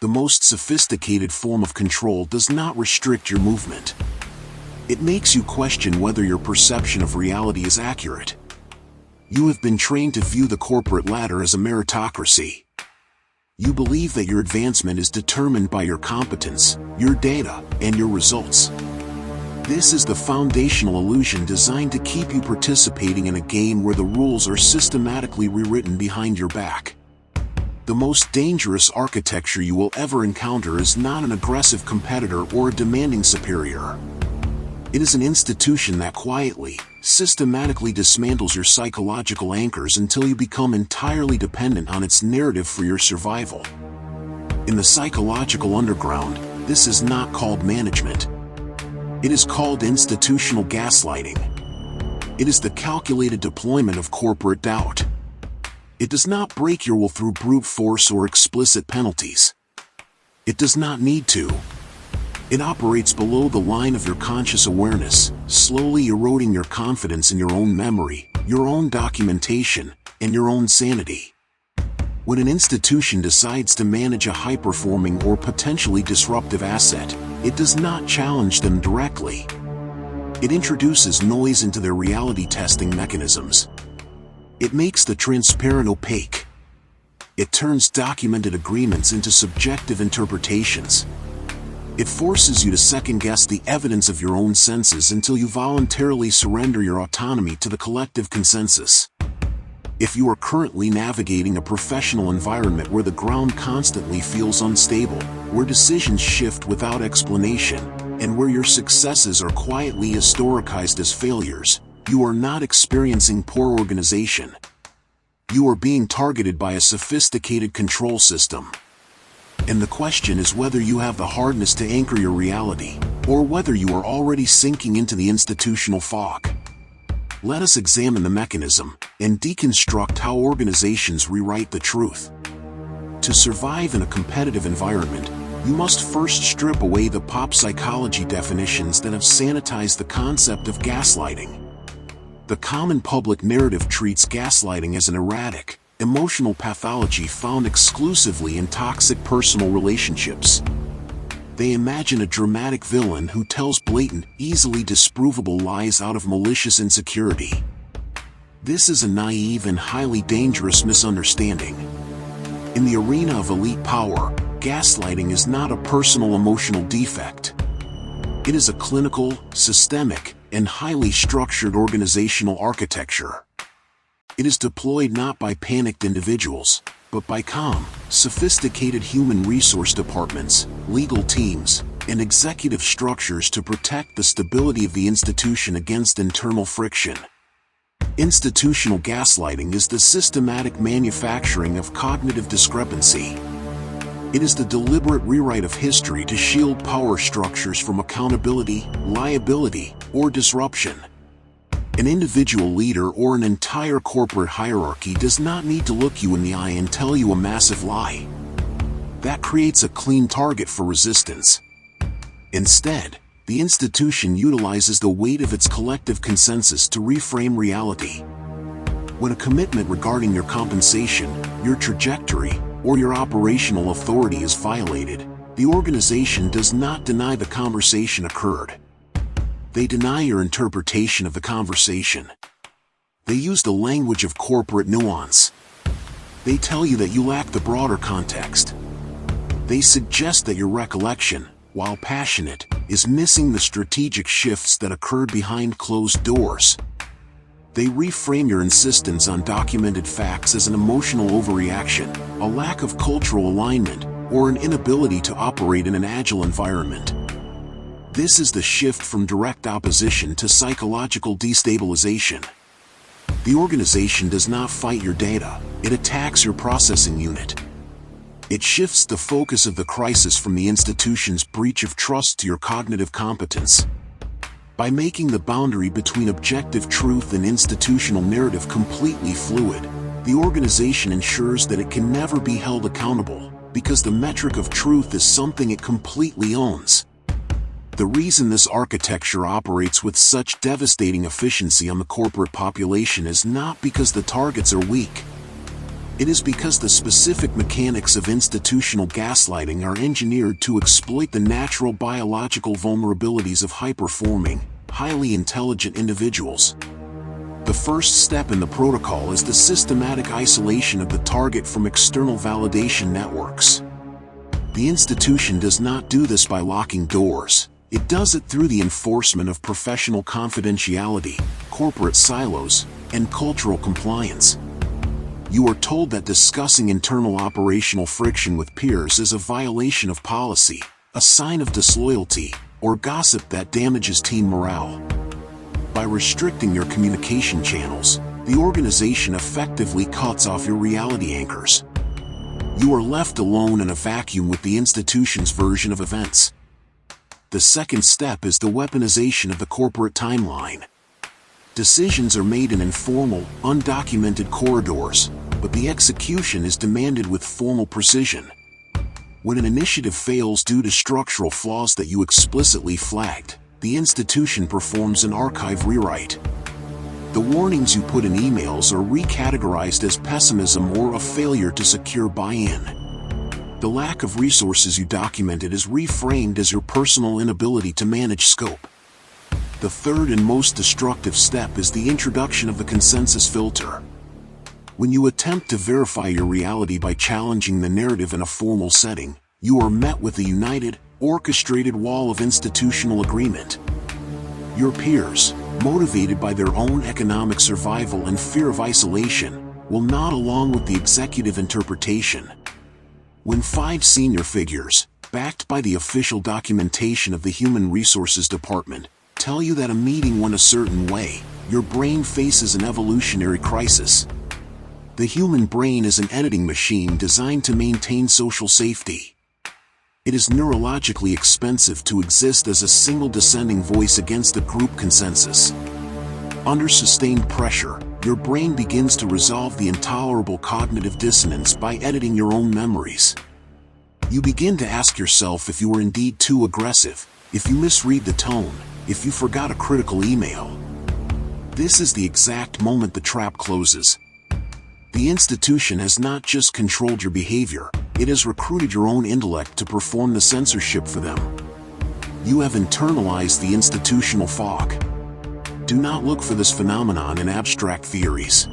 The most sophisticated form of control does not restrict your movement. It makes you question whether your perception of reality is accurate. You have been trained to view the corporate ladder as a meritocracy. You believe that your advancement is determined by your competence, your data, and your results. This is the foundational illusion designed to keep you participating in a game where the rules are systematically rewritten behind your back. The most dangerous architecture you will ever encounter is not an aggressive competitor or a demanding superior. It is an institution that quietly, systematically dismantles your psychological anchors until you become entirely dependent on its narrative for your survival. In the psychological underground, this is not called management. It is called institutional gaslighting. It is the calculated deployment of corporate doubt. It does not break your will through brute force or explicit penalties. It does not need to. It operates below the line of your conscious awareness, slowly eroding your confidence in your own memory, your own documentation, and your own sanity. When an institution decides to manage a high-performing or potentially disruptive asset, it does not challenge them directly. It introduces noise into their reality testing mechanisms. It makes the transparent opaque. It turns documented agreements into subjective interpretations. It forces you to second-guess the evidence of your own senses until you voluntarily surrender your autonomy to the collective consensus. If you are currently navigating a professional environment where the ground constantly feels unstable, where decisions shift without explanation, and where your successes are quietly historicized as failures, you are not experiencing poor organization. You are being targeted by a sophisticated control system. And the question is whether you have the hardness to anchor your reality, or whether you are already sinking into the institutional fog. Let us examine the mechanism, and deconstruct how organizations rewrite the truth. To survive in a competitive environment, you must first strip away the pop psychology definitions that have sanitized the concept of gaslighting. The common public narrative treats gaslighting as an erratic, emotional pathology found exclusively in toxic personal relationships. They imagine a dramatic villain who tells blatant, easily disprovable lies out of malicious insecurity. This is a naive and highly dangerous misunderstanding. In the arena of elite power, gaslighting is not a personal emotional defect. It is a clinical, systemic, and highly structured organizational architecture. It is deployed not by panicked individuals, but by calm, sophisticated human resource departments, legal teams, and executive structures to protect the stability of the institution against internal friction. Institutional gaslighting is the systematic manufacturing of cognitive discrepancy. It is the deliberate rewrite of history to shield power structures from accountability, liability, or disruption. An individual leader or an entire corporate hierarchy does not need to look you in the eye and tell you a massive lie. That creates a clean target for resistance. Instead, the institution utilizes the weight of its collective consensus to reframe reality. When a commitment regarding your compensation, your trajectory, or your operational authority is violated, the organization does not deny the conversation occurred. They deny your interpretation of the conversation. They use the language of corporate nuance. They tell you that you lack the broader context. They suggest that your recollection, while passionate, is missing the strategic shifts that occurred behind closed doors. They reframe your insistence on documented facts as an emotional overreaction, a lack of cultural alignment, or an inability to operate in an agile environment. This is the shift from direct opposition to psychological destabilization. The organization does not fight your data, it attacks your processing unit. It shifts the focus of the crisis from the institution's breach of trust to your cognitive competence. By making the boundary between objective truth and institutional narrative completely fluid, the organization ensures that it can never be held accountable, because the metric of truth is something it completely owns. The reason this architecture operates with such devastating efficiency on the corporate population is not because the targets are weak. It is because the specific mechanics of institutional gaslighting are engineered to exploit the natural biological vulnerabilities of high-performing, highly intelligent individuals. The first step in the protocol is the systematic isolation of the target from external validation networks. The institution does not do this by locking doors. It does it through the enforcement of professional confidentiality, corporate silos, and cultural compliance. You are told that discussing internal operational friction with peers is a violation of policy, a sign of disloyalty, or gossip that damages team morale. By restricting your communication channels, the organization effectively cuts off your reality anchors. You are left alone in a vacuum with the institution's version of events. The second step is the weaponization of the corporate timeline. Decisions are made in informal, undocumented corridors, but the execution is demanded with formal precision. When an initiative fails due to structural flaws that you explicitly flagged, the institution performs an archive rewrite. The warnings you put in emails are recategorized as pessimism or a failure to secure buy-in. The lack of resources you documented is reframed as your personal inability to manage scope. The third and most destructive step is the introduction of the consensus filter. When you attempt to verify your reality by challenging the narrative in a formal setting, you are met with a united, orchestrated wall of institutional agreement. Your peers, motivated by their own economic survival and fear of isolation, will nod along with the executive interpretation. When 5 senior figures, backed by the official documentation of the Human Resources Department, tell you that a meeting went a certain way, your brain faces an evolutionary crisis. The human brain is an editing machine designed to maintain social safety. It is neurologically expensive to exist as a single dissenting voice against the group consensus. Under sustained pressure, your brain begins to resolve the intolerable cognitive dissonance by editing your own memories. You begin to ask yourself if you were indeed too aggressive, if you misread the tone, if you forgot a critical email. This is the exact moment the trap closes. The institution has not just controlled your behavior, it has recruited your own intellect to perform the censorship for them. You have internalized the institutional fog. Do not look for this phenomenon in abstract theories.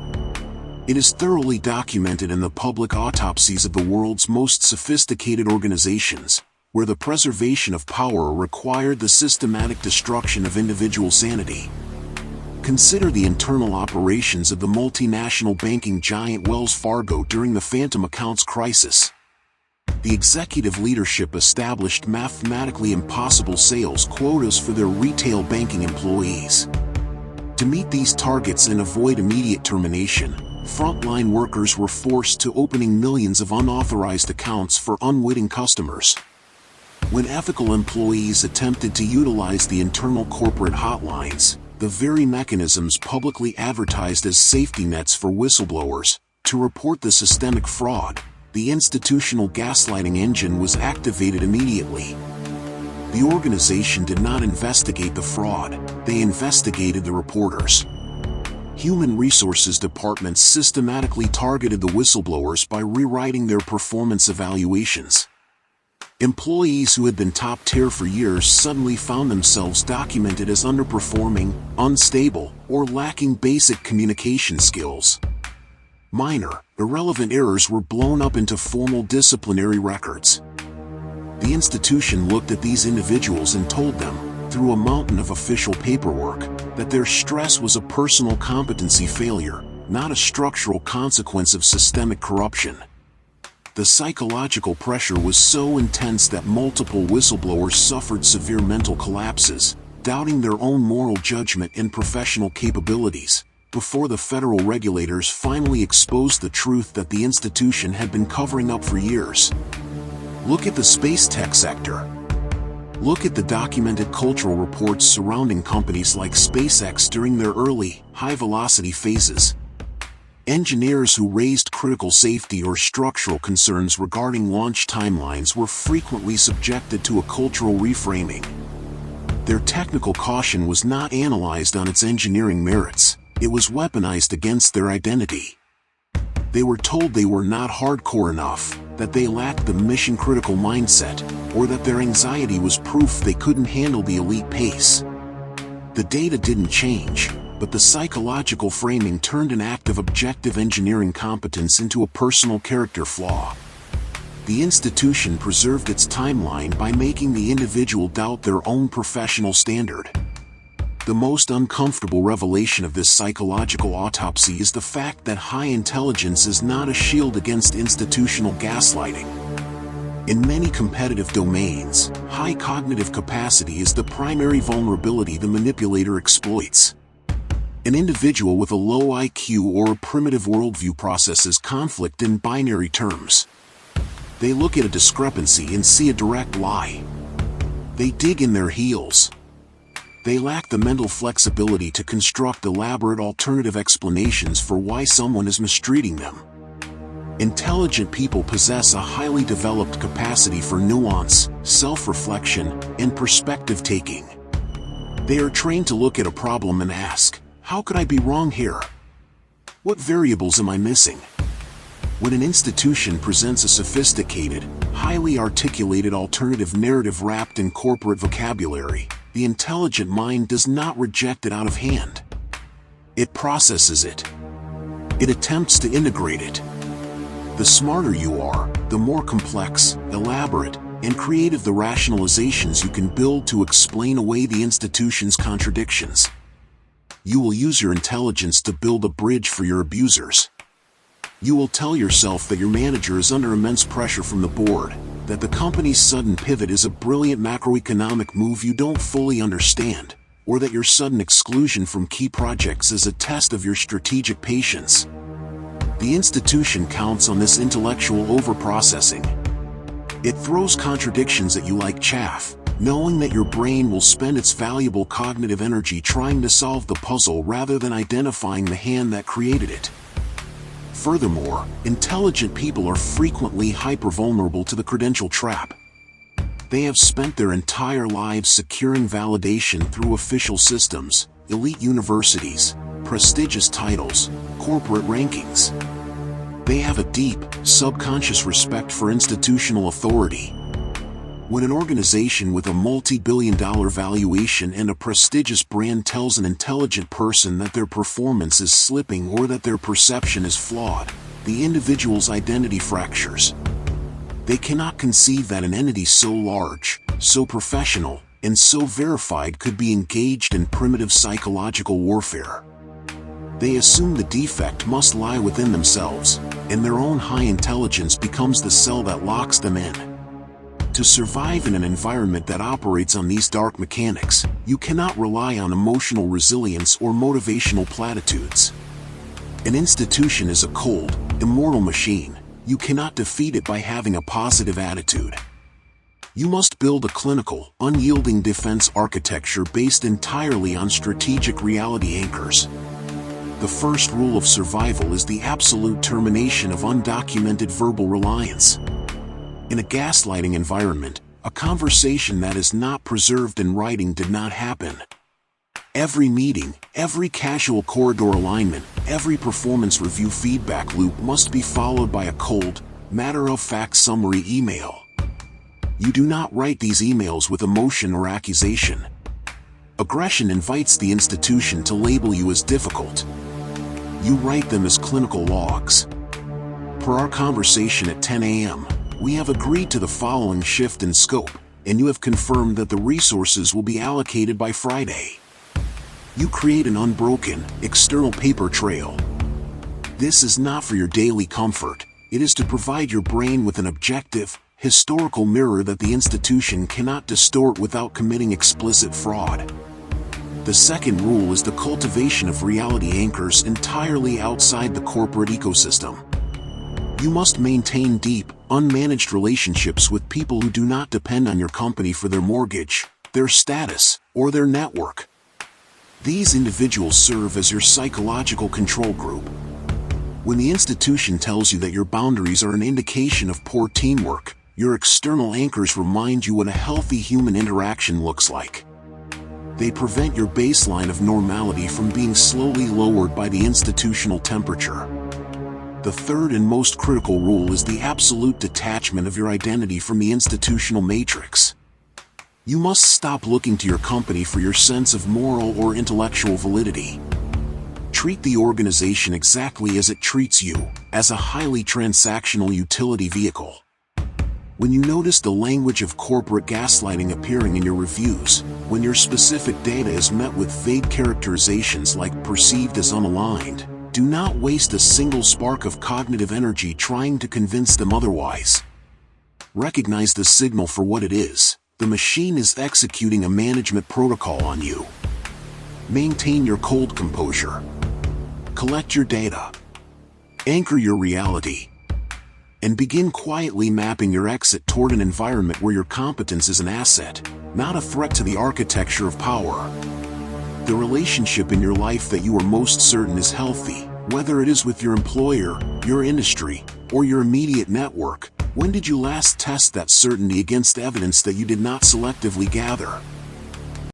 It is thoroughly documented in the public autopsies of the world's most sophisticated organizations, where the preservation of power required the systematic destruction of individual sanity. Consider the internal operations of the multinational banking giant Wells Fargo during the phantom accounts crisis. The executive leadership established mathematically impossible sales quotas for their retail banking employees. To meet these targets and avoid immediate termination, frontline workers were forced to opening millions of unauthorized accounts for unwitting customers. When ethical employees attempted to utilize the internal corporate hotlines, the very mechanisms publicly advertised as safety nets for whistleblowers, to report the systemic fraud, the institutional gaslighting engine was activated immediately. The organization did not investigate the fraud, they investigated the reporters. Human Resources departments systematically targeted the whistleblowers by rewriting their performance evaluations. Employees who had been top tier for years suddenly found themselves documented as underperforming, unstable, or lacking basic communication skills. Minor, irrelevant errors were blown up into formal disciplinary records. The institution looked at these individuals and told them, through a mountain of official paperwork, that their stress was a personal competency failure, not a structural consequence of systemic corruption. The psychological pressure was so intense that multiple whistleblowers suffered severe mental collapses, doubting their own moral judgment and professional capabilities, before the federal regulators finally exposed the truth that the institution had been covering up for years. Look at the space tech sector. Look at the documented cultural reports surrounding companies like SpaceX during their early, high-velocity phases. Engineers who raised critical safety or structural concerns regarding launch timelines were frequently subjected to a cultural reframing. Their technical caution was not analyzed on its engineering merits, it was weaponized against their identity. They were told they were not hardcore enough, that they lacked the mission-critical mindset, or that their anxiety was proof they couldn't handle the elite pace. The data didn't change, but the psychological framing turned an act of objective engineering competence into a personal character flaw. The institution preserved its timeline by making the individual doubt their own professional standard. The most uncomfortable revelation of this psychological autopsy is the fact that high intelligence is not a shield against institutional gaslighting. In many competitive domains, high cognitive capacity is the primary vulnerability the manipulator exploits. An individual with a low IQ or a primitive worldview processes conflict in binary terms. They look at a discrepancy and see a direct lie. They dig in their heels. They lack the mental flexibility to construct elaborate alternative explanations for why someone is mistreating them. Intelligent people possess a highly developed capacity for nuance, self-reflection, and perspective-taking. They are trained to look at a problem and ask, "How could I be wrong here? What variables am I missing?" When an institution presents a sophisticated, highly articulated alternative narrative wrapped in corporate vocabulary, the intelligent mind does not reject it out of hand. It processes it. It attempts to integrate it. The smarter you are, the more complex, elaborate, and creative the rationalizations you can build to explain away the institution's contradictions. You will use your intelligence to build a bridge for your abusers. You will tell yourself that your manager is under immense pressure from the board, that the company's sudden pivot is a brilliant macroeconomic move you don't fully understand, or that your sudden exclusion from key projects is a test of your strategic patience. The institution counts on this intellectual overprocessing. It throws contradictions at you like chaff, knowing that your brain will spend its valuable cognitive energy trying to solve the puzzle rather than identifying the hand that created it. Furthermore, intelligent people are frequently hyper-vulnerable to the credential trap. They have spent their entire lives securing validation through official systems, elite universities, prestigious titles, corporate rankings. They have a deep, subconscious respect for institutional authority. When an organization with a multi-billion-dollar valuation and a prestigious brand tells an intelligent person that their performance is slipping or that their perception is flawed, the individual's identity fractures. They cannot conceive that an entity so large, so professional, and so verified could be engaged in primitive psychological warfare. They assume the defect must lie within themselves, and their own high intelligence becomes the cell that locks them in. To survive in an environment that operates on these dark mechanics, you cannot rely on emotional resilience or motivational platitudes. An institution is a cold, immortal machine. You cannot defeat it by having a positive attitude. You must build a clinical, unyielding defense architecture based entirely on strategic reality anchors. The first rule of survival is the absolute termination of undocumented verbal reliance. In a gaslighting environment, a conversation that is not preserved in writing did not happen. Every meeting, every casual corridor alignment, every performance review feedback loop must be followed by a cold, matter-of-fact summary email. You do not write these emails with emotion or accusation. Aggression invites the institution to label you as difficult. You write them as clinical logs. Per our conversation at 10 a.m., we have agreed to the following shift in scope, and you have confirmed that the resources will be allocated by Friday. You create an unbroken, external paper trail. This is not for your daily comfort. It is to provide your brain with an objective, historical mirror that the institution cannot distort without committing explicit fraud. The second rule is the cultivation of reality anchors entirely outside the corporate ecosystem. You must maintain deep, unmanaged relationships with people who do not depend on your company for their mortgage, their status, or their network. These individuals serve as your psychological control group. When the institution tells you that your boundaries are an indication of poor teamwork, your external anchors remind you what a healthy human interaction looks like. They prevent your baseline of normality from being slowly lowered by the institutional temperature. The third and most critical rule is the absolute detachment of your identity from the institutional matrix. You must stop looking to your company for your sense of moral or intellectual validity. Treat the organization exactly as it treats you, as a highly transactional utility vehicle. When you notice the language of corporate gaslighting appearing in your reviews, when your specific data is met with vague characterizations like perceived as unaligned, do not waste a single spark of cognitive energy trying to convince them otherwise. Recognize the signal for what it is. The machine is executing a management protocol on you. Maintain your cold composure. Collect your data. Anchor your reality. And begin quietly mapping your exit toward an environment where your competence is an asset, not a threat to the architecture of power. The relationship in your life that you are most certain is healthy, whether it is with your employer, your industry, or your immediate network. When did you last test that certainty against evidence that you did not selectively gather?